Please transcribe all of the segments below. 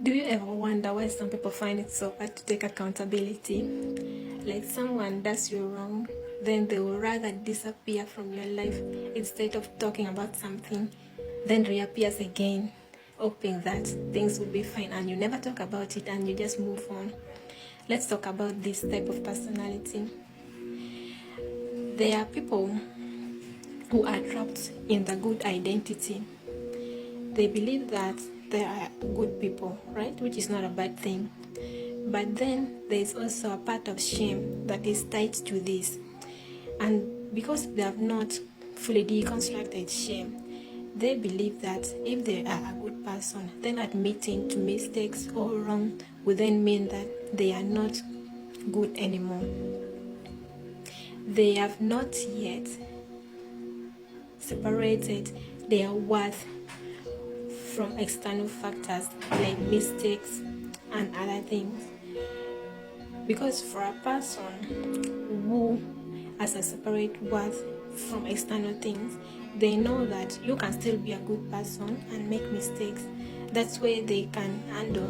Do you ever wonder why some people find it so hard to take accountability? Like someone does you wrong, then they will rather disappear from your life instead of talking about something, then reappears again, hoping that things will be fine, and you never talk about it and you just move on. Let's talk about this type of personality. There are people who are trapped in the good identity. They believe that they are good people, right? Which is not a bad thing. But then there is also a part of shame that is tied to this. And because they have not fully deconstructed shame, they believe that if they are a good person, then admitting to mistakes or wrong would then mean that they are not good anymore. They have not yet separated their worth from external factors like mistakes and other things. Because for a person who has a separate worth from external things, they know that you can still be a good person and make mistakes. That's where they can handle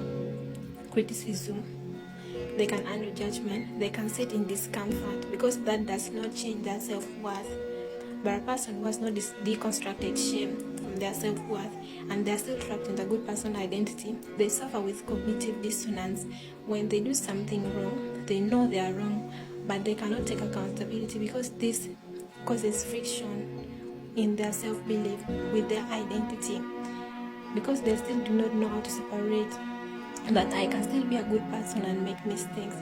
criticism, they can handle judgment, they can sit in discomfort, because that does not change their self-worth. But a person who has not deconstructed shame from their self-worth and they're still trapped in the good person identity, they suffer with cognitive dissonance. When they do something wrong, they know they are wrong, but they cannot take accountability because this causes friction in their self-belief with their identity, because they still do not know how to separate that I can still be a good person and make mistakes.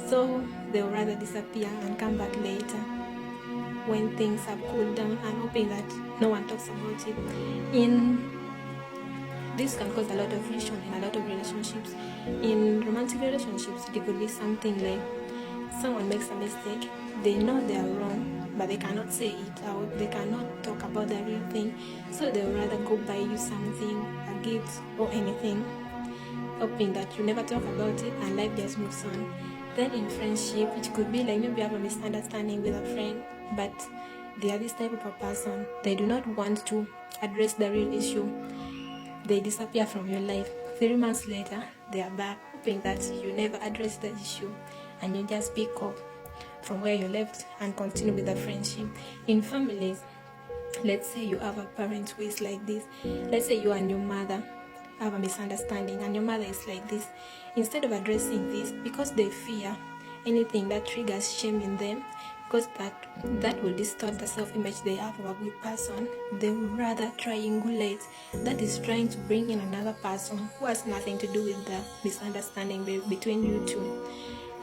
So they will rather disappear and come back later when things have cooled down, and hoping that no one talks about it. This can cause a lot of friction in a lot of relationships. In romantic relationships, it could be something like someone makes a mistake, they know they are wrong, but they cannot say it out, they cannot talk about the real thing, so they would rather go buy you something, a gift or anything, hoping that you never talk about it and life just moves on. Then in friendship, it could be like maybe you have a misunderstanding with a friend, but they are this type of a person, they do not want to address the real issue. They disappear from your life. 3 months later, they are back, hoping that you never address the issue and you just pick up from where you left and continue with the friendship. In families, let's say you have a parent who is like this. Let's say you and your mother have a misunderstanding and your mother is like this. Instead of addressing this, because they fear anything that triggers shame in them, because that will distort the self-image they have of a good person, they would rather triangulate, that is trying to bring in another person who has nothing to do with the misunderstanding between you two,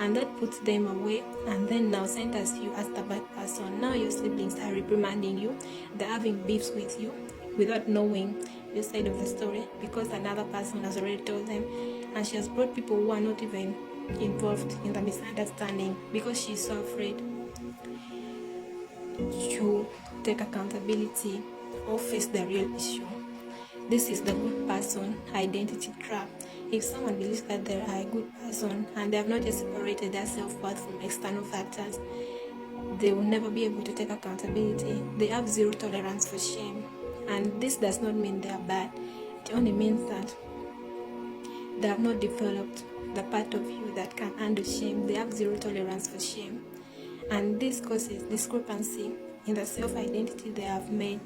and that puts them away, and then now centers you as the bad person. Now your siblings are reprimanding you, they're having beefs with you without knowing your side of the story, because another person has already told them, and she has brought people who are not even involved in the misunderstanding because she's so afraid to take accountability or face the real issue. This is the good person identity trap. If someone believes that they are a good person and they have not yet separated their self-worth from external factors, they will never be able to take accountability. They have zero tolerance for shame. And this does not mean they are bad. It only means that they have not developed the part of you that can handle shame. They have zero tolerance for shame. And this causes discrepancy in the self-identity they have made.